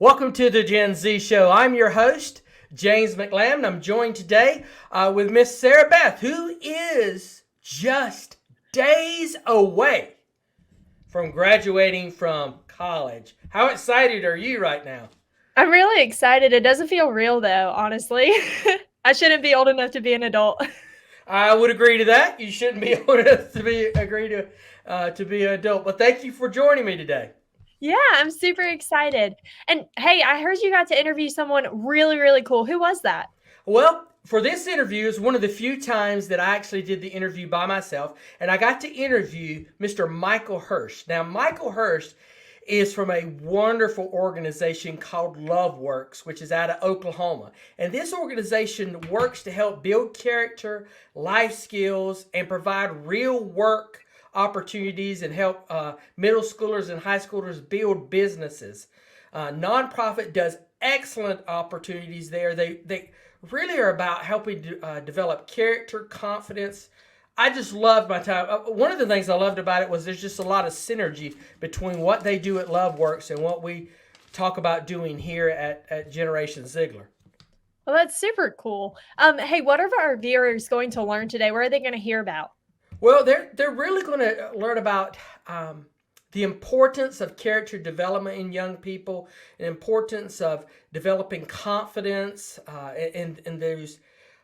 Welcome to the Gen Z Show. I'm your host, James McLamb, and I'm joined today with Miss Sarah Beth, who is just days away from graduating from college. How excited are you right now? I'm really excited. It doesn't feel real though, honestly. I shouldn't be old enough to be an adult. I would agree to that. You shouldn't be old enough to be an adult. But thank you for joining me today. Yeah, I'm super excited. And hey, I heard you got to interview someone really, really cool. Who was that? Well, for this interview is one of the few times that I actually did the interview by myself, and I got to interview Mr. Michael Hirsch. Now, Michael Hirsch is from a wonderful organization called Loveworks, which is out of Oklahoma. And this organization works to help build character, life skills, and provide real work opportunities and help middle schoolers and high schoolers build businesses. Nonprofit does excellent opportunities there. They really are about helping develop character, confidence. I just loved my time. One of the things I loved about it was there's just a lot of synergy between what they do at Loveworks and what we talk about doing here at Generation Ziegler. Well, that's super cool. Hey, what are our viewers going to learn today? What are they going to hear about? Well, they're really going to learn about the importance of character development in young people, the importance of developing confidence, and there's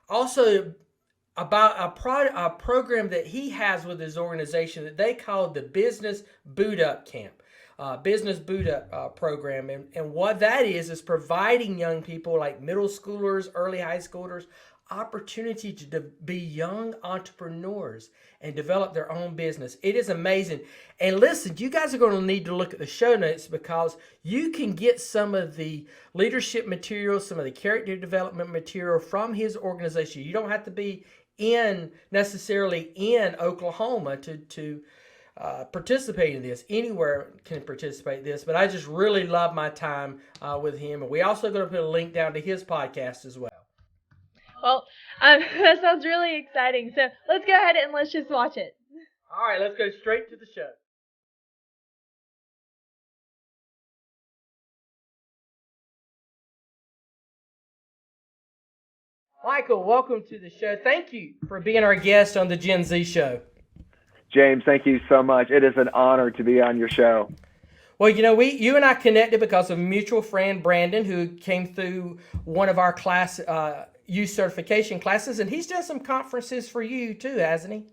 also about a program that he has with his organization that they call the Business Boot Up Camp. Business Boot Up program. And what that is providing young people like middle schoolers, early high schoolers, opportunity to be young entrepreneurs and develop their own business. It is amazing. And listen, you guys are going to need to look at the show notes because you can get some of the leadership material, some of the character development material from his organization. You don't have to be necessarily in Oklahoma to participate in this. Anywhere can participate in this, but I just really love my time with him. And we also going to put a link down to his podcast as well. Well, that sounds really exciting. So let's go ahead and let's just watch it. All right, let's go straight to the show. Michael, welcome to the show. Thank you for being our guest on the Gen Z Show. James, thank you so much. It is an honor to be on your show. Well, you and I connected because of a mutual friend, Brandon, who came through one of our youth certification classes, and he's done some conferences for you too, hasn't he?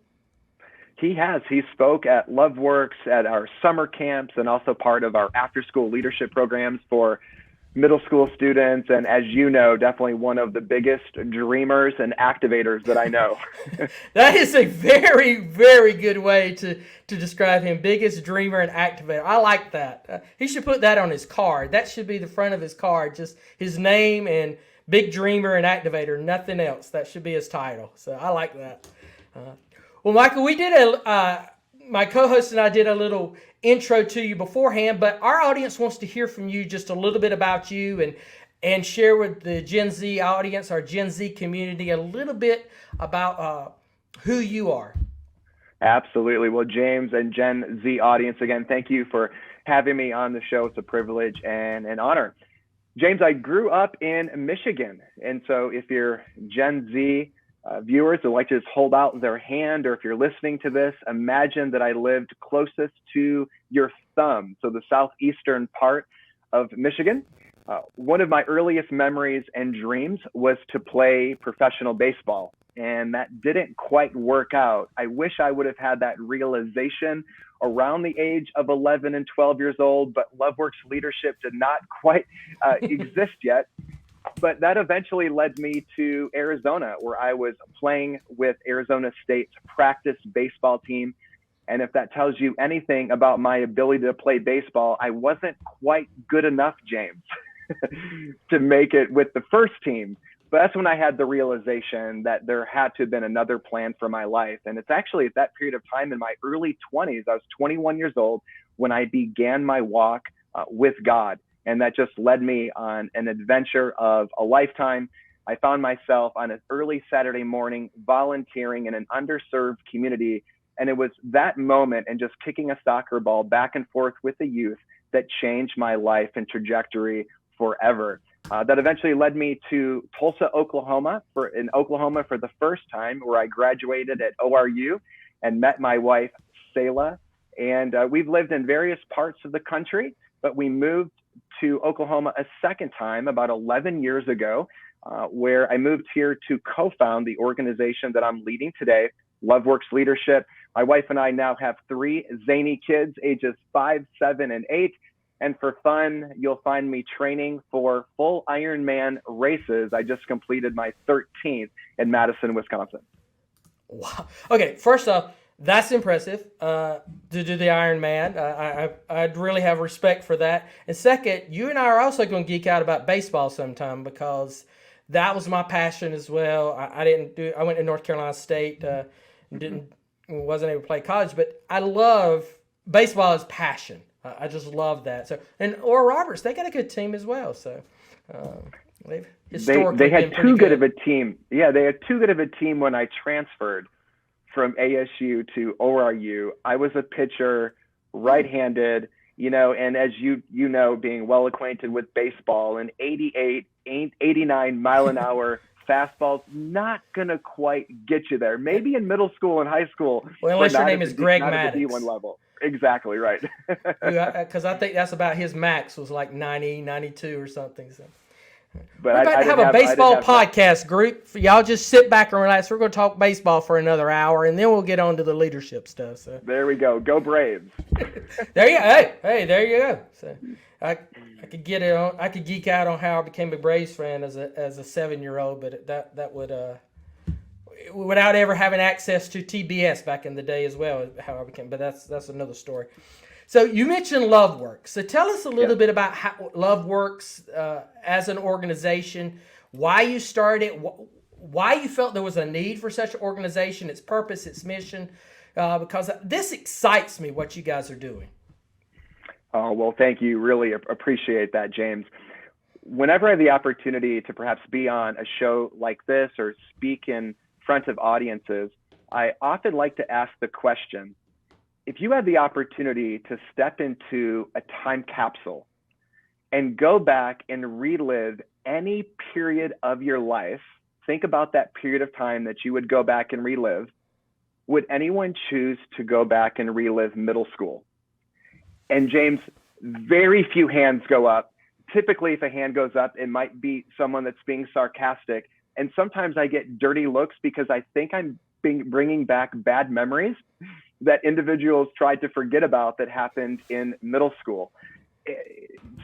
He has. He spoke at Loveworks, at our summer camps, and also part of our after-school leadership programs for middle school students. And as you know, definitely one of the biggest dreamers and activators that I know. That is a very, very good way to describe him. Biggest dreamer and activator. I like that. He should put that on his card. That should be the front of his card. Just his name and big dreamer and activator. Nothing else. That should be his title. So I like that. Well, Michael, we did my co-host and I did a little intro to you beforehand, but our audience wants to hear from you just a little bit about you and share with the Gen Z audience, our Gen Z community, a little bit about who you are. Absolutely. Well, James and Gen Z audience, again, thank you for having me on the show. It's a privilege and an honor. James, I grew up in Michigan. And so if you're Gen Z viewers would like to just hold out their hand, or if you're listening to this, imagine that I lived closest to your thumb, so the southeastern part of Michigan. One of my earliest memories and dreams was to play professional baseball, and that didn't quite work out. I wish I would have had that realization around the age of 11 and 12 years old, but Loveworks leadership did not quite exist yet. But that eventually led me to Arizona, where I was playing with Arizona State's practice baseball team. And if that tells you anything about my ability to play baseball, I wasn't quite good enough, James, to make it with the first team. But that's when I had the realization that there had to have been another plan for my life. And it's actually at that period of time in my early 20s, I was 21 years old, when I began my walk with God. And that just led me on an adventure of a lifetime. I found myself on an early Saturday morning volunteering in an underserved community. And it was that moment and just kicking a soccer ball back and forth with the youth that changed my life and trajectory forever. That eventually led me to Tulsa, Oklahoma for the first time, where I graduated at ORU and met my wife, Selah. And we've lived in various parts of the country, but we moved to Oklahoma a second time about 11 years ago, where I moved here to co-found the organization that I'm leading today, Loveworks Leadership. My wife and I now have 3 zany kids, ages 5, 7, and 8. And for fun, you'll find me training for full Ironman races. I just completed my 13th in Madison, Wisconsin. Wow. Okay, first off, that's impressive to do the Ironman. I'd really have respect for that. And second, you and I are also going to geek out about baseball sometime, because that was my passion as well. I went to North Carolina State, wasn't able to play college, but I love baseball as passion. I just love that. So, and Oral Roberts, they got a good team as well. So they've historically they had been pretty too good of a team. Yeah, they had too good of a team when I transferred from ASU to ORU. I was a pitcher, right-handed, and as you know, being well acquainted with baseball, an 88, 89 mile an hour fastball's not gonna quite get you there. Maybe in middle school and high school. Well, unless your name is Greg Maddox. D1 level. Exactly right. Because I think that's about his max was like 90, 92 or something. So. But we're about to have a baseball podcast group. Y'all just sit back and relax. We're going to talk baseball for another hour, and then we'll get on to the leadership stuff. So there we go. Go Braves. There you go. Hey, there you go. So I could get it on. I could geek out on how I became a Braves fan as a 7-year-old, but that would without ever having access to TBS back in the day as well, how I became. But that's another story. So you mentioned Loveworks. So tell us a little bit about how Loveworks as an organization, why you started, why you felt there was a need for such an organization, its purpose, its mission, because this excites me, what you guys are doing. Oh, well, thank you. Really appreciate that, James. Whenever I have the opportunity to perhaps be on a show like this or speak in front of audiences, I often like to ask the question, if you had the opportunity to step into a time capsule and go back and relive any period of your life, think about that period of time that you would go back and relive, would anyone choose to go back and relive middle school? And James, very few hands go up. Typically, if a hand goes up, it might be someone that's being sarcastic. And sometimes I get dirty looks because I think I'm bringing back bad memories that individuals tried to forget about that happened in middle school.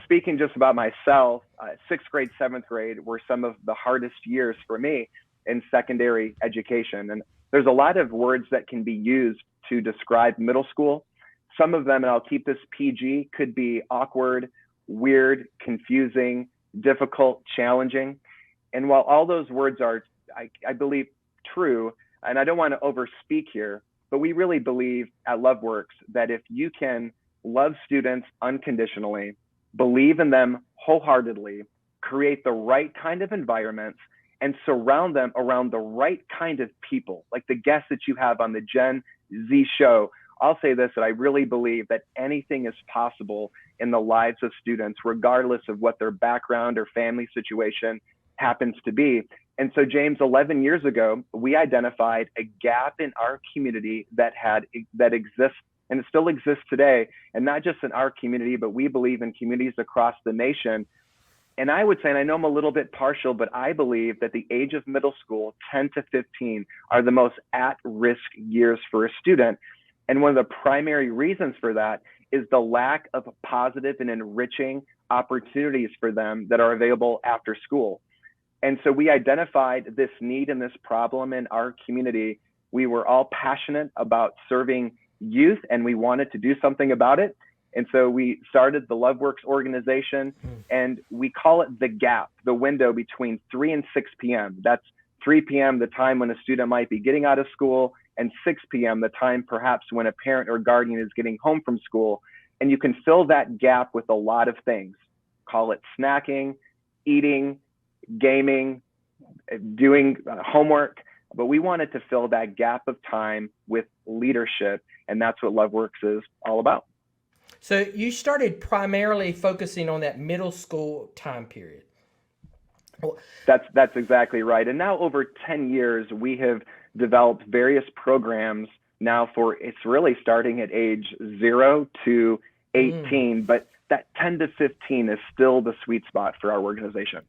Speaking just about myself, 6th grade, 7th grade were some of the hardest years for me in secondary education. And there's a lot of words that can be used to describe middle school. Some of them, and I'll keep this PG, could be awkward, weird, confusing, difficult, challenging. And while all those words are, I believe, true, and I don't want to overspeak here, but we really believe at Loveworks that if you can love students unconditionally, believe in them wholeheartedly, create the right kind of environments, and surround them around the right kind of people, like the guests that you have on the Gen Z show, I'll say this, that I really believe that anything is possible in the lives of students, regardless of what their background or family situation happens to be. And so, James, 11 years ago, we identified a gap in our community that exists, and it still exists today, and not just in our community, but we believe in communities across the nation. And I would say, and I know I'm a little bit partial, but I believe that the age of middle school, 10 to 15, are the most at-risk years for a student. And one of the primary reasons for that is the lack of positive and enriching opportunities for them that are available after school. And so we identified this need and this problem in our community. We were all passionate about serving youth, and we wanted to do something about it. And so we started the Loveworks organization, and we call it the gap, the window between 3 and 6 p.m. That's 3 p.m., the time when a student might be getting out of school, and 6 p.m., the time perhaps when a parent or guardian is getting home from school. And you can fill that gap with a lot of things. Call it snacking, eating, gaming, doing homework, but we wanted to fill that gap of time with leadership, and that's what Loveworks is all about. So you started primarily focusing on that middle school time period. Well, That's exactly right. And now over 10 years, we have developed various programs now for it's really starting at age 0 to 18, but that 10 to 15 is still the sweet spot for our organization.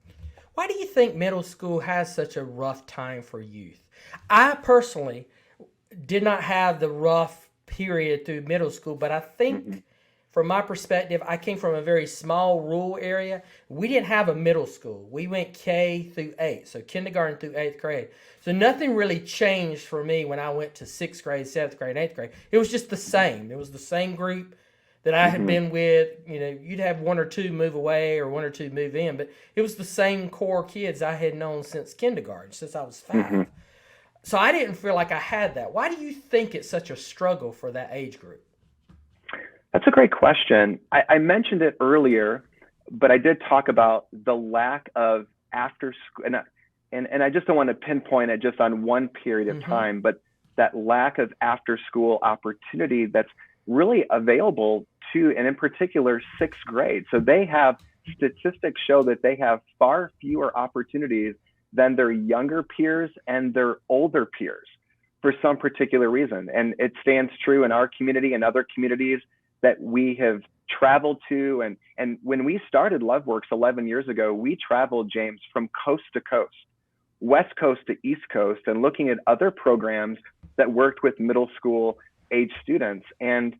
why do you think middle school has such a rough time for youth? I personally did not have the rough period through middle school, but I think from my perspective, I came from a very small rural area. We didn't have a middle school. We went K through 8, so kindergarten through 8th grade. So nothing really changed for me when I went to 6th grade, 7th grade, 8th grade. It was just the same. It was the same group that I had been with. You know, you'd have one or two move away or one or two move in, but it was the same core kids I had known since kindergarten, since I was 5. So I didn't feel like I had that. Why do you think it's such a struggle for that age group? That's a great question. I mentioned it earlier, but I did talk about the lack of after school, and I just don't want to pinpoint it just on one period of time, but that lack of after school opportunity that's really available to, and in particular, 6th grade. So they have statistics show that they have far fewer opportunities than their younger peers and their older peers for some particular reason. And it stands true in our community and other communities that we have traveled to. And when we started Loveworks 11 years ago, we traveled, James, from coast to coast, West Coast to East Coast, and looking at other programs that worked with middle school age students. And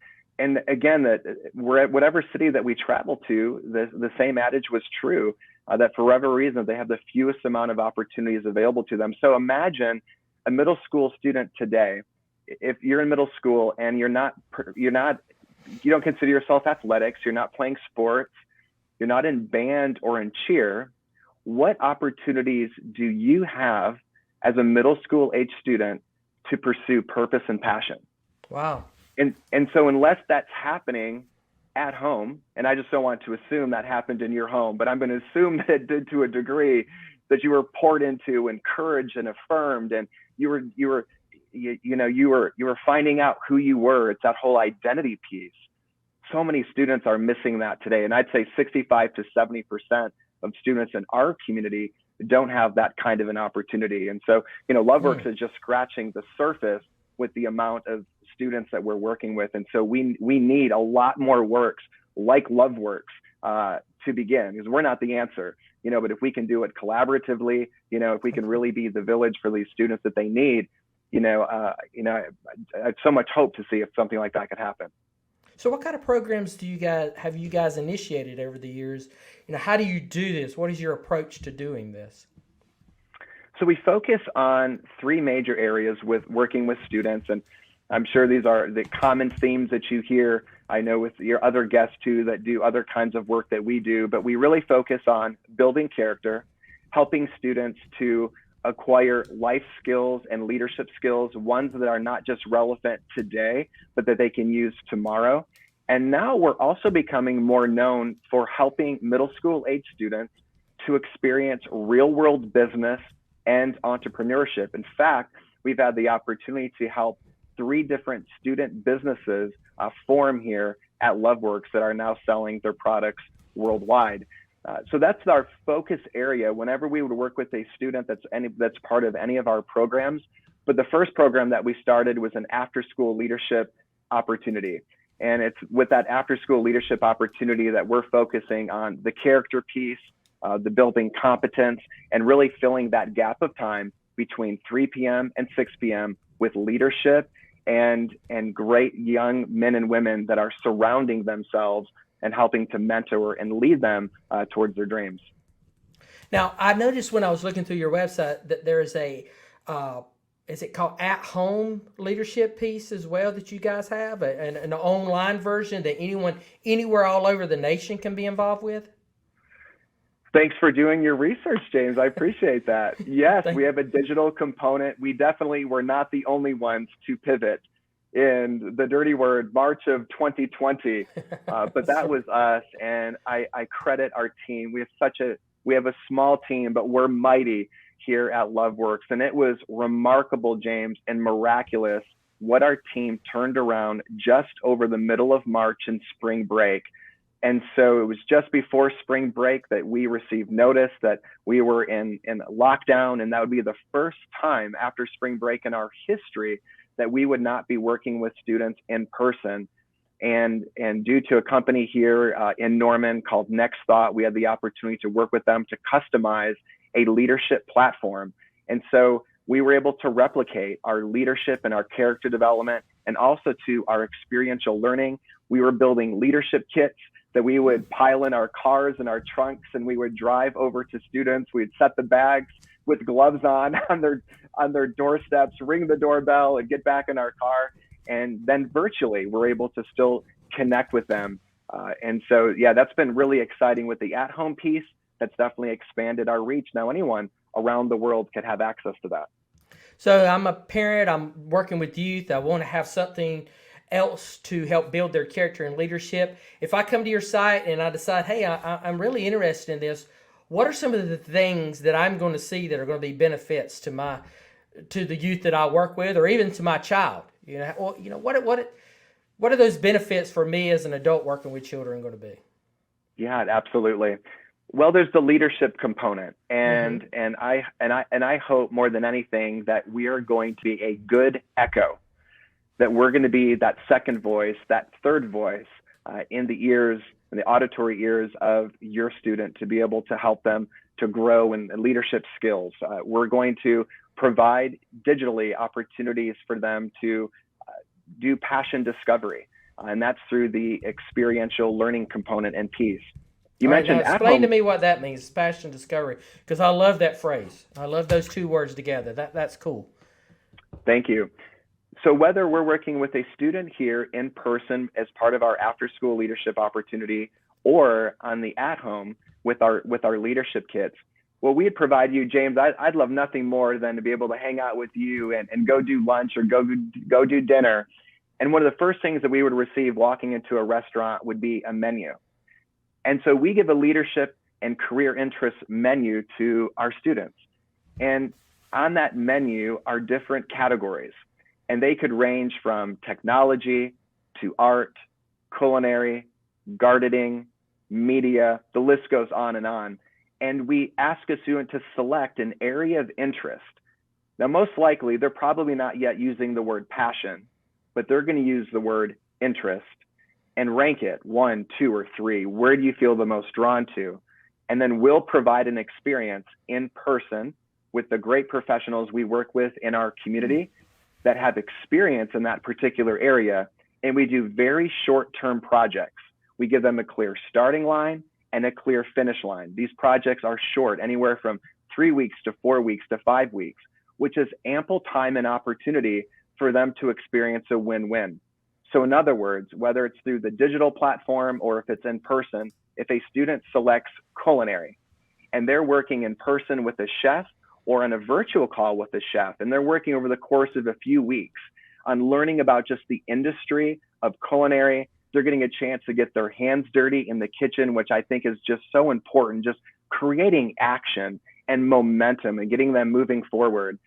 again, that we're at whatever city that we travel to, the same adage was true, that for whatever reason, they have the fewest amount of opportunities available to them. So imagine a middle school student today. If you're in middle school and you don't consider yourself athletics, you're not playing sports, you're not in band or in cheer, what opportunities do you have as a middle school age student to pursue purpose and passion? Wow. And so unless that's happening at home, and I just don't want to assume that happened in your home, but I'm going to assume that it did to a degree, that you were poured into, encouraged, and affirmed, and you were finding out who you were. It's that whole identity piece. So many students are missing that today, and I'd say 65 to 70% of students in our community don't have that kind of an opportunity. And so, Loveworks is just scratching the surface with the amount of students that we're working with. And so we need a lot more works like Loveworks to begin, because we're not the answer, but if we can do it collaboratively, if we can really be the village for these students that they need, I have so much hope to see if something like that could happen. So what kind of programs have you guys initiated over the years? How do you do this? What is your approach to doing this? So we focus on 3 major areas with working with students, and I'm sure these are the common themes that you hear, I know, with your other guests too, that do other kinds of work that we do, but we really focus on building character, helping students to acquire life skills and leadership skills, ones that are not just relevant today, but that they can use tomorrow. And now we're also becoming more known for helping middle school age students to experience real world business and entrepreneurship. In fact, we've had the opportunity to help 3 different student businesses form here at Loveworks that are now selling their products worldwide. So that's our focus area whenever we would work with a student that's part of any of our programs. But the first program that we started was an after-school leadership opportunity. And it's with that after-school leadership opportunity that we're focusing on the character piece, the building competence, and really filling that gap of time between 3 p.m. and 6 p.m. with leadership and great young men and women that are surrounding themselves and helping to mentor and lead them towards their dreams. Now, I noticed when I was looking through your website that there is is it called at-home leadership piece as well that you guys have, an online version that anyone, anywhere all over the nation can be involved with? Thanks for doing your research, James. I appreciate that. Yes, we have a digital component. We definitely were not the only ones to pivot in the dirty word, March of 2020. But that was us, and I credit our team. We have a small team, but we're mighty here at Loveworks. And it was remarkable, James, and miraculous what our team turned around just over the middle of March and spring break. And so it was just before spring break that we received notice that we were in lockdown, and that would be the first time after spring break in our history that we would not be working with students in person. And due to a company here in Norman called Next Thought, we had the opportunity to work with them to customize a leadership platform. And so we were able to replicate our leadership and our character development, and also to our experiential learning. We were building leadership kits that we would pile in our cars and our trunks, and we would drive over to students. We'd set the bags with gloves on their doorsteps, ring the doorbell, and get back in our car. And then virtually, we're able to still connect with them. And so, yeah, that's been really exciting with the at-home piece. That's definitely expanded our reach. Now anyone around the world could have access to that. So I'm a parent, I'm working with youth, I want to have something else to help build their character and leadership. If I come to your site and I decide, hey, I'm really interested in this, what are some of the things that I'm going to see that are going to be benefits to the youth that I work with, or even to my child? What are those benefits for me as an adult working with children going to be? Yeah, absolutely. Well, there's the leadership component, and I hope more than anything that we are going to be a good echo, that we're going to be that second voice, that third voice in the auditory ears of your student, to be able to help them to grow in leadership skills. We're going to provide digitally opportunities for them to do passion discovery, and that's through the experiential learning component and piece. You mentioned now explain to me what that means, passion discovery, because I love that phrase. I love those two words together. That's cool. Thank you. So whether we're working with a student here in person as part of our after-school leadership opportunity, or on the at-home with our leadership kits, well, we'd provide you, James, I'd love nothing more than to be able to hang out with you and go do lunch or go do dinner. And one of the first things that we would receive walking into a restaurant would be a menu. And so we give a leadership and career interest menu to our students. And on that menu are different categories. And they could range from technology to art, culinary, gardening, media, the list goes on and on. And we ask a student to select an area of interest. Now, most likely, they're probably not yet using the word passion, but they're going to use the word interest and rank it 1, 2, or 3. Where do you feel the most drawn to? And then we'll provide an experience in person with the great professionals we work with in our community that have experience in that particular area. And we do very short-term projects. We give them a clear starting line and a clear finish line. These projects are short, anywhere from 3 weeks to 4 weeks to 5 weeks, which is ample time and opportunity for them to experience a win-win. So in other words, whether it's through the digital platform or if it's in person, if a student selects culinary and they're working in person with a chef or on a virtual call with a chef, and they're working over the course of a few weeks on learning about just the industry of culinary, they're getting a chance to get their hands dirty in the kitchen, which I think is just so important, just creating action and momentum and getting them moving forward.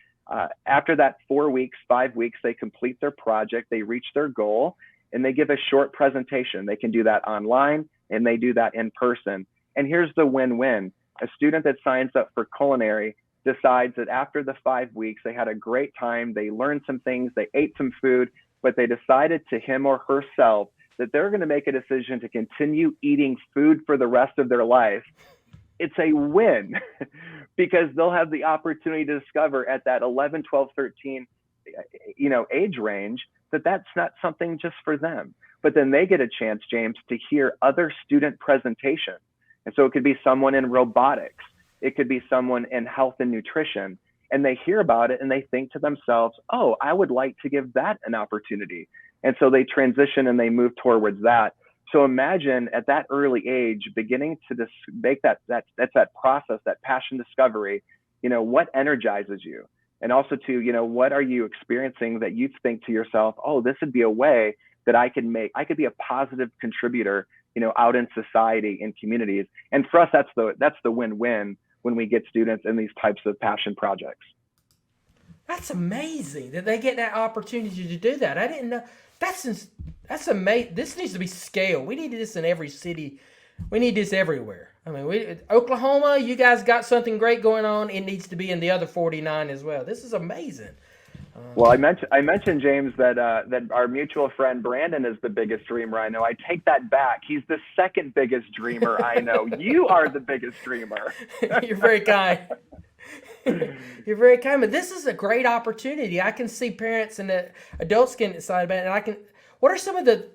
After that 4 weeks, 5 weeks, they complete their project, they reach their goal, and they give a short presentation. They can do that online and they do that in person. And here's the win-win. A student that signs up for culinary decides that after the 5 weeks, they had a great time, they learned some things, they ate some food, but they decided to him or herself that they're going to make a decision to continue eating food for the rest of their life. It's a win because they'll have the opportunity to discover at that 11, 12, 13, age range that that's not something just for them. But then they get a chance, James, to hear other student presentations. And so it could be someone in robotics. It could be someone in health and nutrition. And they hear about it and they think to themselves, oh, I would like to give that an opportunity. And so they transition and they move towards that. So imagine at that early age, beginning to make that process, that passion discovery, what energizes you? And also to, what are you experiencing that you think to yourself, oh, this would be a way that I could be a positive contributor, out in society, in communities. And for us, that's the win-win when we get students in these types of passion projects. That's amazing that they get that opportunity to do that. I didn't know. That's amazing. This needs to be scaled. We need this in every city. We need this everywhere. I mean, Oklahoma, you guys got something great going on. It needs to be in the other 49 as well. This is amazing. Well, I mentioned James that our mutual friend Brandon is the biggest dreamer I know. I take that back. He's the second biggest dreamer I know. You are the biggest dreamer. You're very kind. You're very kind. But this is a great opportunity. I can see parents and the adults getting excited about it. And what are some of the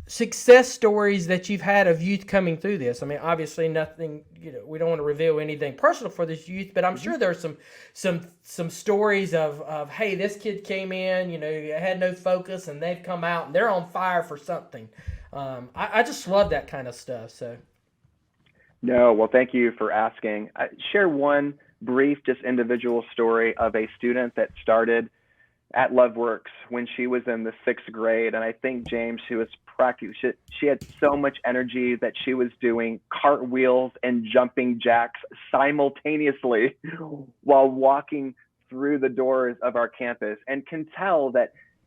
success stories that you've had of youth coming through this? I mean, obviously nothing, we don't want to reveal anything personal for this youth, but I'm sure there's some stories of, hey, this kid came in, had no focus, and they've come out and they're on fire for something. I just love that kind of stuff. So. No, well, thank you for asking. Share one brief, just individual story of a student that started at Loveworks when she was in the 6th grade. And I think, James, she was she had so much energy that she was doing cartwheels and jumping jacks simultaneously while walking through the doors of our campus, and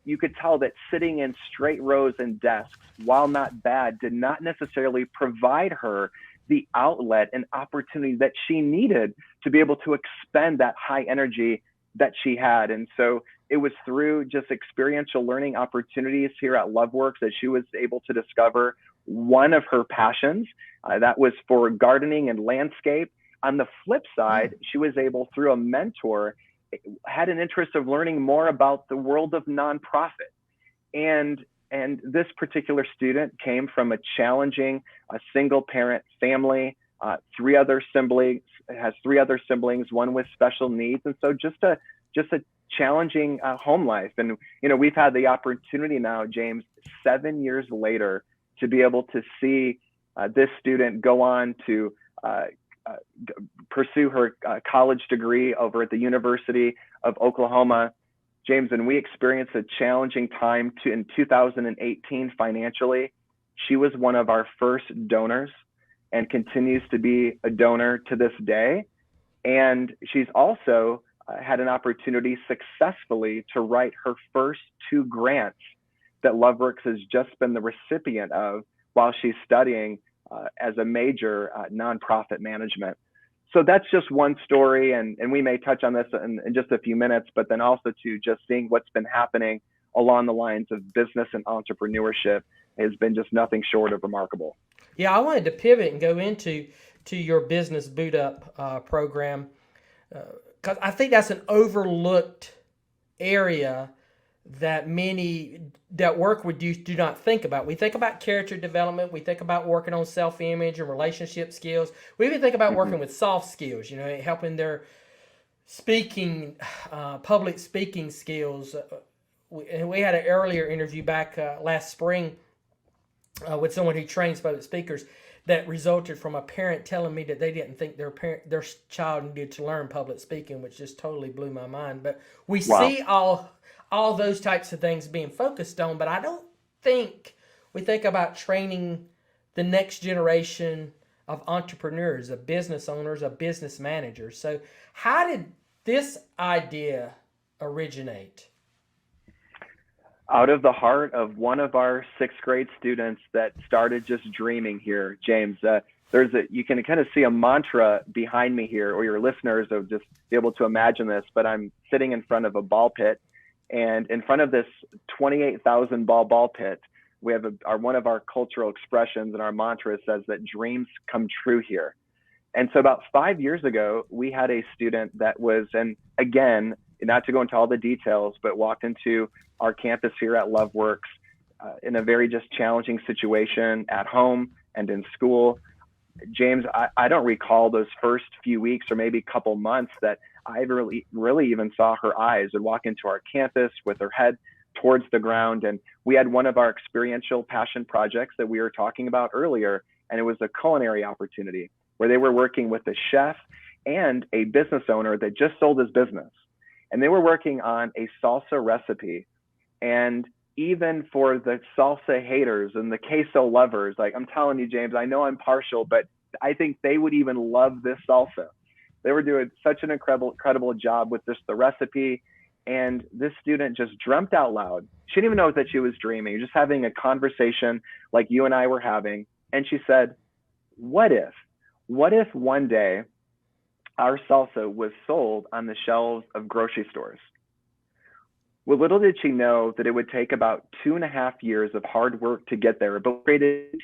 you could tell that sitting in straight rows and desks, while not bad, did not necessarily provide her the outlet and opportunity that she needed to be able to expend that high energy that she had. And so it was through just experiential learning opportunities here at Loveworks that she was able to discover one of her passions. That was for gardening and landscape. On the flip side, she was able, through a mentor, had an interest of learning more about the world of nonprofit. And this particular student came from a challenging single parent family, has 3 other siblings, one with special needs. And so just a challenging home life. And, we've had the opportunity now, James, 7 years later, to be able to see this student go on to pursue her college degree over at the University of Oklahoma. James, and we experienced a challenging time in 2018 financially. She was one of our first donors and continues to be a donor to this day. And she's also had an opportunity successfully to write her first 2 grants that Loveworks has just been the recipient of while she's studying as a major nonprofit management. So that's just one story, and we may touch on this in just a few minutes, but then also to just seeing what's been happening along the lines of business and entrepreneurship has been just nothing short of remarkable. Yeah, I wanted to pivot and go into your business boot up program, because I think that's an overlooked area that many that work with youth do not think about. We think about character development. We think about working on self-image and relationship skills. We even think about working with soft skills, helping their speaking, public speaking skills. We had an earlier interview back last spring with someone who trains public speakers that resulted from a parent telling me that they didn't think their child needed to learn public speaking, which just totally blew my mind. But we see all those types of things being focused on, but I don't think we think about training the next generation of entrepreneurs, of business owners, of business managers. So how did this idea originate? Out of the heart of one of our 6th grade students that started just dreaming here, James. You can kind of see a mantra behind me here, or your listeners will just be able to imagine this, but I'm sitting in front of a ball pit. And in front of this 28,000 ball pit, we have one of our cultural expressions, and our mantra says that dreams come true here. And so about 5 years ago, we had a student that was, and again, not to go into all the details, but walked into our campus here at Loveworks in a very just challenging situation at home and in school. James, I don't recall those first few weeks or maybe a couple months that I really even saw her eyes and walk into our campus with her head towards the ground. And we had one of our experiential passion projects that we were talking about earlier, and it was a culinary opportunity where they were working with a chef and a business owner that just sold his business. And they were working on a salsa recipe. And even for the salsa haters and the queso lovers, like I'm telling you, James, I know I'm partial, but I think they would even love this salsa. They were doing such an incredible job with just the recipe. And this student just dreamt out loud. She didn't even know that she was dreaming, just having a conversation like you and I were having. And she said, what if one day our salsa was sold on the shelves of grocery stores? Well, little did she know that it would take about 2.5 years of hard work to get there. But we created a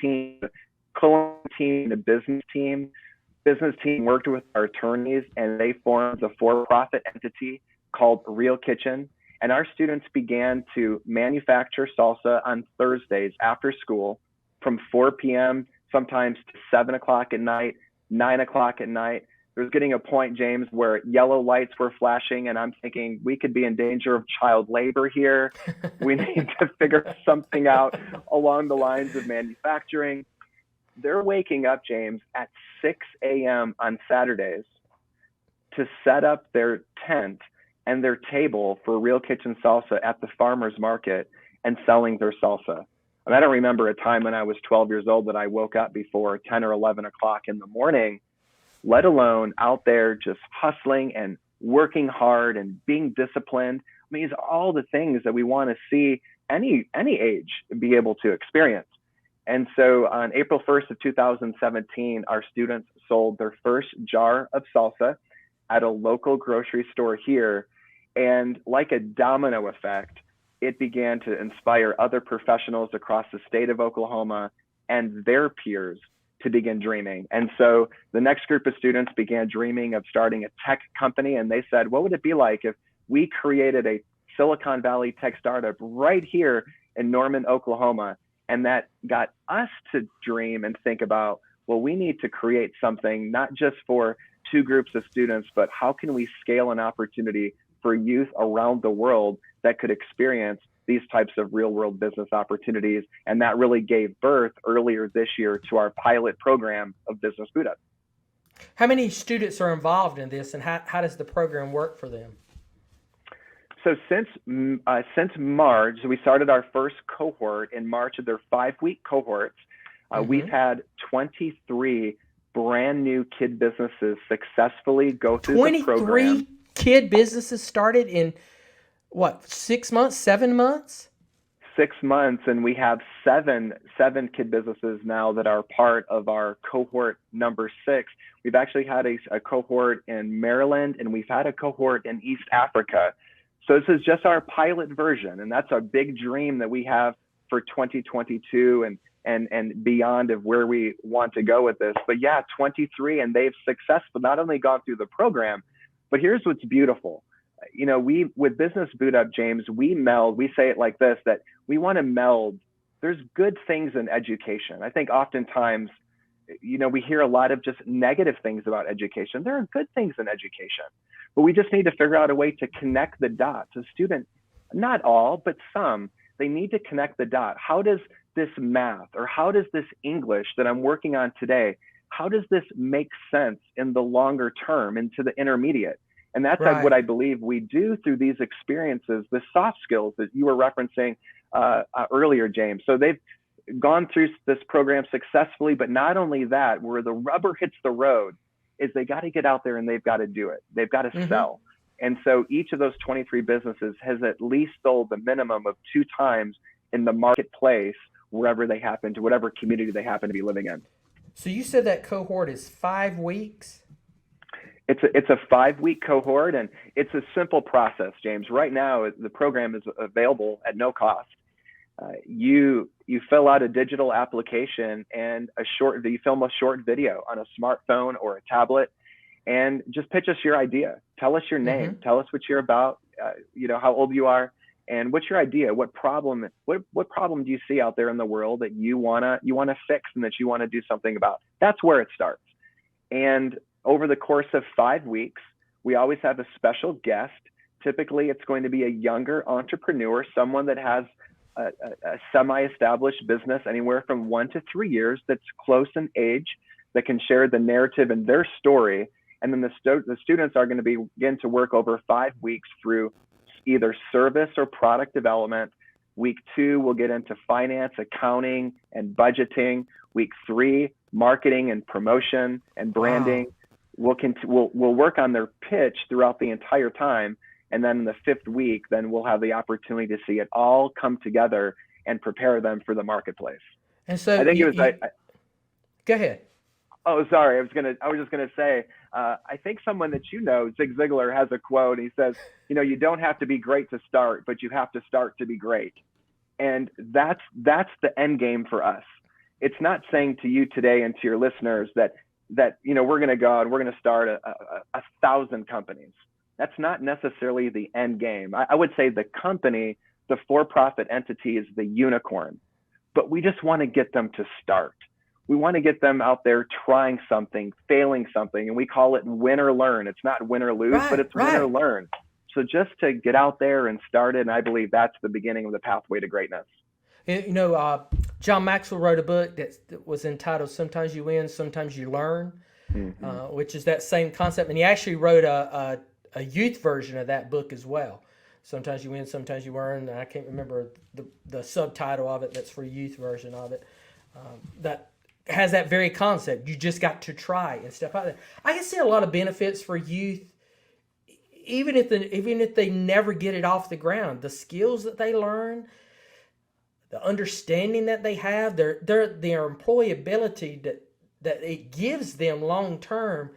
team, a business team. Business team worked with our attorneys, and they formed a for-profit entity called Real Kitchen. And our students began to manufacture salsa on Thursdays after school from 4 p.m., sometimes to 7 o'clock at night, 9 o'clock at night. There was getting a point, James, where yellow lights were flashing, and I'm thinking we could be in danger of child labor here. We need to figure something out along the lines of manufacturing. They're waking up, James, at 6 a.m. on Saturdays to set up their tent and their table for Real Kitchen Salsa at the farmer's market and selling their salsa. And I don't remember a time when I was 12 years old that I woke up before 10 or 11 o'clock in the morning, let alone out there just hustling and working hard and being disciplined. I mean, these are all the things that we want to see any age be able to experience. And so on April 1st of 2017, our students sold their first jar of salsa at a local grocery store here. And like a domino effect, it began to inspire other professionals across the state of Oklahoma and their peers to begin dreaming. And so the next group of students began dreaming of starting a tech company. And they said, what would it be like if we created a Silicon Valley tech startup right here in Norman, Oklahoma? And that got us to dream and think about, well, we need to create something not just for 2 groups of students, but how can we scale an opportunity for youth around the world that could experience these types of real world business opportunities? And that really gave birth earlier this year to our pilot program of Business Boot Up. How many students are involved in this, and how does the program work for them? So since March, we started our first cohort in March of their 5-week cohorts. We've had 23 brand new kid businesses successfully go through the program. 23 kid businesses started in what, 6 months, 7 months? 6 months, and we have seven kid businesses now that are part of our cohort number 6. We've actually had a cohort in Maryland, and we've had a cohort in East Africa. So this is just our pilot version, and that's our big dream that we have for 2022 and beyond of where we want to go with this. But yeah, 23, and they've successfully not only gone through the program, but here's what's beautiful. You know, with Business Boot Up, James, we say it like this, that we want to meld. There's good things in education. I think oftentimes, you know, we hear a lot of just negative things about education. There are good things in education, but we just need to figure out a way to connect the dots. A student, not all, but some, they need to connect the dot. How does this math, or how does this English that I'm working on today, how does this make sense in the longer term, into the intermediate? And that's Right. what I believe we do through these experiences, the soft skills that you were referencing earlier, James. So they've gone through this program successfully, but not only that, where the rubber hits the road is they got to get out there and they've got to do it. They've got to sell. And so each of those 23 businesses has at least sold the minimum of 2 times in the marketplace, wherever they happen to, whatever community they happen to be living in. So you said that cohort is 5 weeks? It's a 5-week cohort, and it's a simple process, James. Right now, the program is available at no cost. You fill out a digital application and you film a short video on a smartphone or a tablet, and just pitch us your idea. Tell us your name. Tell us what you're about. You know, how old you are, and what's your idea. What problem do you see out there in the world that you wanna fix and that you wanna do something about? That's where it starts. And over the course of 5 weeks, we always have a special guest. Typically, it's going to be a younger entrepreneur, someone that has a semi-established business, anywhere from 1 to 3 years, that's close in age, that can share the narrative and their story. And then the students are going to begin to work over 5 weeks through either service or product development. Week 2, we'll get into finance, accounting, and budgeting. Week 3, marketing and promotion and branding. Wow. we'll work on their pitch throughout the entire time. And then in the 5th week, then we'll have the opportunity to see it all come together and prepare them for the marketplace. And so I think go ahead. Oh, sorry. I was just gonna say, I think someone that Zig Ziglar, has a quote. He says, you don't have to be great to start, but you have to start to be great. And that's the end game for us. It's not saying to you today and to your listeners that we're going to go and we're going to start a 1,000 companies. That's not necessarily the end game. I would say the company, the for-profit entity, is the unicorn, but we just want to get them to start. We want to get them out there trying something, failing something, and we call it win or learn. It's not win or lose, but it's win or learn. So just to get out there and start it, and I believe that's the beginning of the pathway to greatness. John Maxwell wrote a book that was entitled "Sometimes You Win, Sometimes You Learn," which is that same concept. And he actually wrote a youth version of that book as well. Sometimes you win, sometimes you learn. I can't remember the subtitle of it. That's for a youth version of it. That has that very concept. You just got to try and step out there. I can see a lot of benefits for youth, even if they never get it off the ground. The skills that they learn, the understanding that they have, their employability that it gives them long term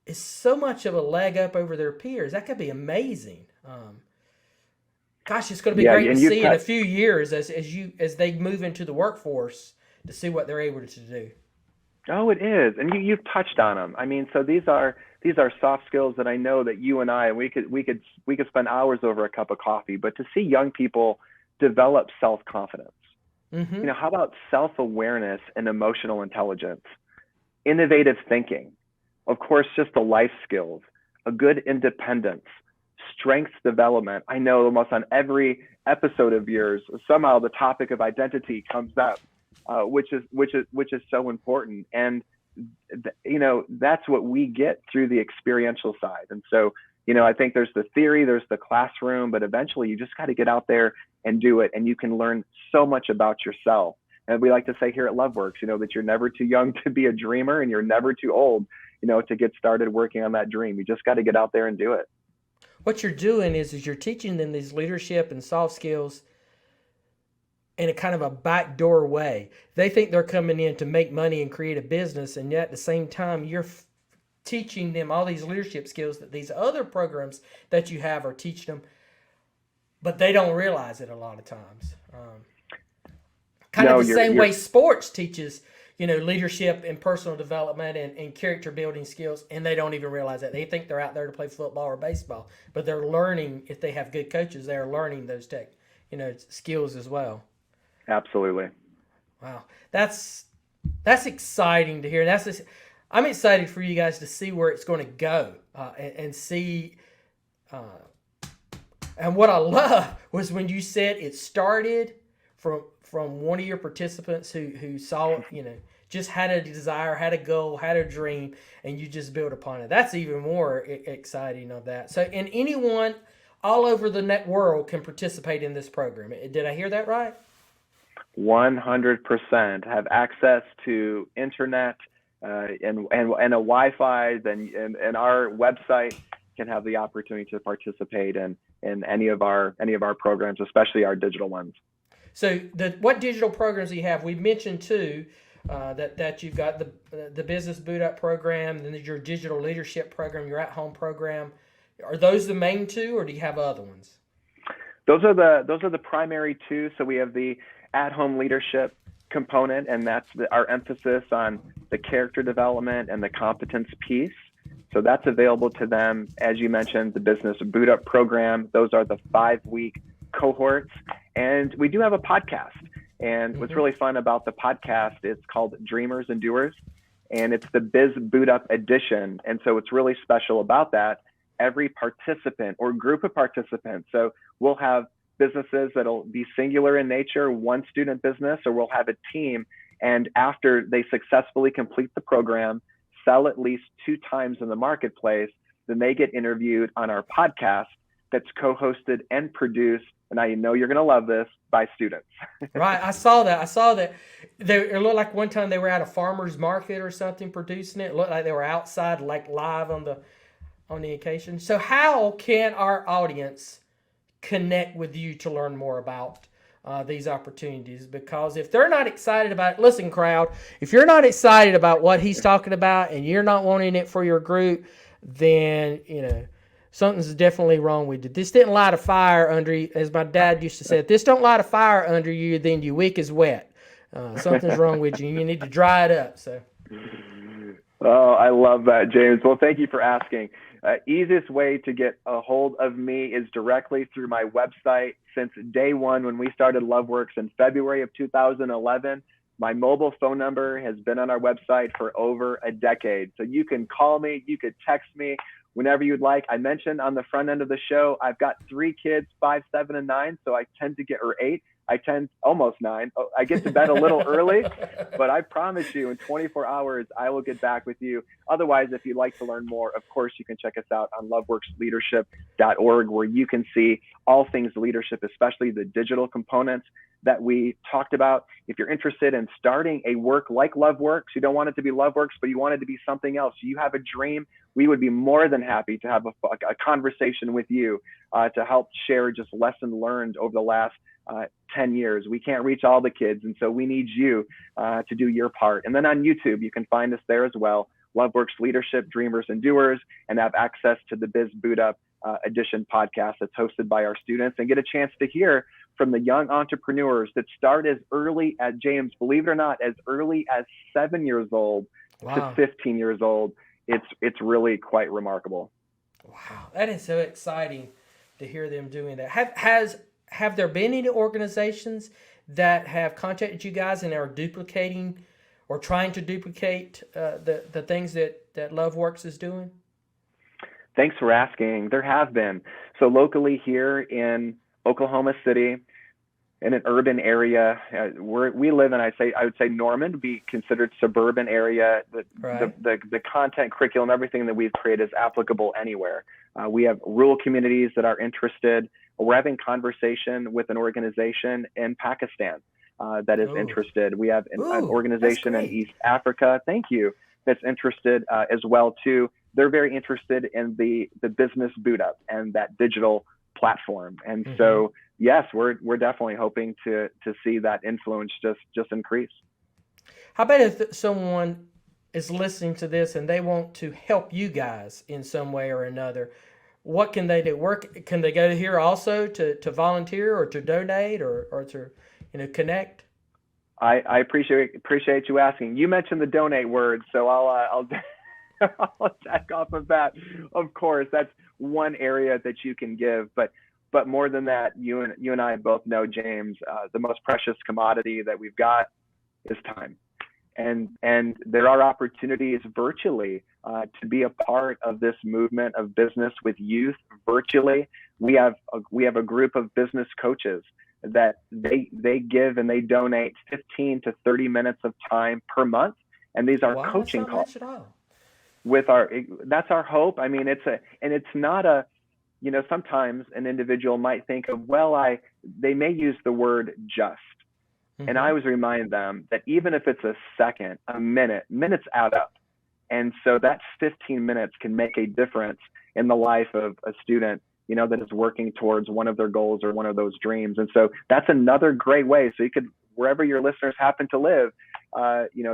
is so much of a leg up over their peers. That could be amazing. Gosh, it's going to be great to see in a few years as they move into the workforce to see what they're able to do. Oh, it is, and you've touched on them. I mean, so these are soft skills that I know that you and I we could spend hours over a cup of coffee. But to see young people develop self-confidence, how about self-awareness and emotional intelligence, innovative thinking, of course, just the life skills, a good independence, strengths development. I know almost on every episode of yours, somehow the topic of identity comes up, which is so important. And that's what we get through the experiential side. And so, I think there's the theory, there's the classroom, but eventually you just got to get out there and do it. And you can learn so much about yourself. And we like to say here at Loveworks, that you're never too young to be a dreamer and you're never too old, to get started working on that dream. You just got to get out there and do it. What you're doing is you're teaching them these leadership and soft skills in a kind of a backdoor way. They think they're coming in to make money and create a business, and yet at the same time, you're teaching them all these leadership skills that these other programs that you have are teaching them, but they don't realize it a lot of times. Same way sports teaches, leadership and personal development and character building skills, and they don't even realize that. They think they're out there to play football or baseball, but they're learning, if they have good coaches, they're learning those skills as well. Absolutely. Wow. That's exciting to hear. I'm excited for you guys to see where it's going to go and see. And what I love was when you said it started from one of your participants who saw, just had a desire, had a goal, had a dream, and you just build upon it. That's even more exciting of that. So, and anyone all over the world can participate in this program. Did I hear that right? 100% have access to internet and a Wi-Fi, and our website can have the opportunity to participate in any of our programs, especially our digital ones. So what digital programs do you have? We've mentioned two, that you've got the Business Boot Up program, and then your digital leadership program, your at-home program. Are those the main two, or do you have other ones? Those are the primary two. So we have the at-home leadership component, and that's our emphasis on the character development and the competence piece. So that's available to them. As you mentioned, the Business Boot Up program, those are the 5-week cohorts. And we do have a podcast. And what's really fun about the podcast, it's called Dreamers and Doers, and it's the Biz Boot Up edition. And so what's really special about that, every participant or group of participants, so we'll have businesses that'll be singular in nature, one student business, or we'll have a team. And after they successfully complete the program, sell at least 2 times in the marketplace, then they get interviewed on our podcast that's co-hosted and produced, and I know you're going to love this, by students. Right. I saw that. It looked like one time they were at a farmer's market or something producing it. It looked like they were outside, like live on the occasion. So how can our audience connect with you to learn more about these opportunities? Because if they're not excited about it, listen, crowd, if you're not excited about what he's talking about and you're not wanting it for your group, then, something's definitely wrong with you. This didn't light a fire under you, as my dad used to say. If this don't light a fire under you, then your wick is wet. Something's wrong with you. You need to dry it up. So. Oh, I love that, James. Well, thank you for asking. Easiest way to get a hold of me is directly through my website. Since day one, when we started Loveworks in February of 2011, my mobile phone number has been on our website for over a decade. So you can call me, you could text me whenever you'd like. I mentioned on the front end of the show, I've got 3 kids, 5, 7, and 9. So I tend to get, or 8. Almost 9. I get to bed a little early, but I promise you in 24 hours, I will get back with you. Otherwise, if you'd like to learn more, of course, you can check us out on loveworksleadership.org, where you can see all things leadership, especially the digital components that we talked about. If you're interested in starting a work like Loveworks, you don't want it to be Loveworks, but you want it to be something else. You have a dream. We would be more than happy to have a conversation with you to help share just lesson learned over the last 10 years. We can't reach all the kids, and so we need you to do your part. And then on YouTube, you can find us there as well, Loveworks Leadership, Dreamers and Doers, and have access to the Biz Boot Up Edition podcast that's hosted by our students, and get a chance to hear from the young entrepreneurs that start as early as, James, believe it or not, as early as 7 years old to 15 years old. It's really quite remarkable. Wow, that is so exciting to hear them doing that. Have there been any organizations that have contacted you guys and are duplicating or trying to duplicate the things that Loveworks is doing? Thanks for asking. There have been. So locally here in Oklahoma City, in an urban area, we live in, I would say Norman would be considered suburban area. The content, curriculum, everything that we've created is applicable anywhere. We have rural communities that are interested. We're having conversation with an organization in Pakistan that is interested. We have an organization in East Africa, thank you, that's interested as well too. They're very interested in the business boot up and that digital platform. And so, yes, we're definitely hoping to see that influence just increase. How about if someone is listening to this and they want to help you guys in some way or another? What can they do? Can they go to here also to volunteer or to donate or to connect? I appreciate you asking. You mentioned the donate word, so I'll check off of that. Of course, that's one area that you can give, but more than that, you and I both know, James, the most precious commodity that we've got is time. And there are opportunities virtually to be a part of this movement of business with youth virtually. We have a group of business coaches that they give and they donate 15 to 30 minutes of time per month, and these are coaching calls. That's our hope. I mean, it's not a, sometimes an individual might think of, they may use the word just. And I always remind them that even if it's a second, a minute, minutes add up. And so that 15 minutes can make a difference in the life of a student, that is working towards one of their goals or one of those dreams. And so that's another great way. So you could, wherever your listeners happen to live,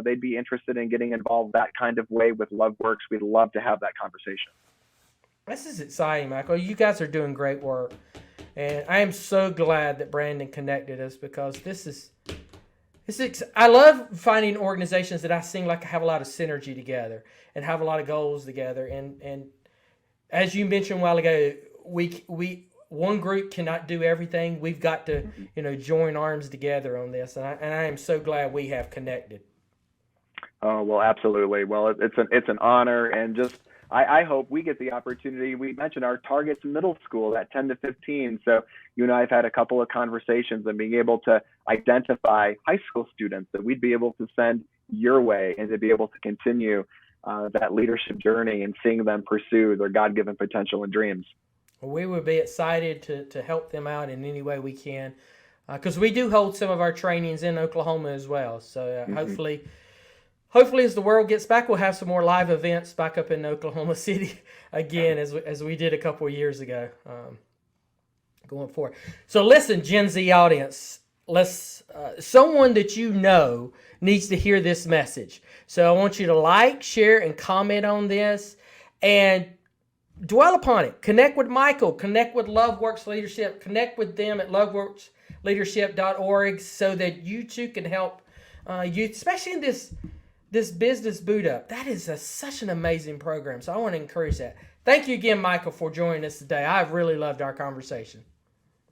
they'd be interested in getting involved that kind of way with Loveworks. We'd love to have that conversation. This is exciting, Michael. You guys are doing great work. And I am so glad that Brandon connected us, because I love finding organizations that I seem like have a lot of synergy together and have a lot of goals together. And as you mentioned a while ago, we one group cannot do everything. We've got to, join arms together on this. And I am so glad we have connected. Oh, well, absolutely. Well, it's an honor, and just I hope we get the opportunity. We mentioned our target's middle school at 10 to 15. So you and I have had a couple of conversations and being able to identify high school students that we'd be able to send your way and to be able to continue that leadership journey and seeing them pursue their God-given potential and dreams. we would be excited to help them out in any way we can, because we do hold some of our trainings in Oklahoma as well. So hopefully as the world gets back, we'll have some more live events back up in Oklahoma City again, as we did a couple of years ago, going forward. So listen, Gen Z audience, someone that you know needs to hear this message. So I want you to like, share, and comment on this, and dwell upon it. Connect with Michael, connect with Loveworks Leadership, connect with them at loveworksleadership.org so that you too can help youth, especially in this business boot up. That is such an amazing program. So I want to encourage that. Thank you again, Michael, for joining us today. I've really loved our conversation.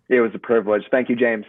It was a privilege. Thank you, James.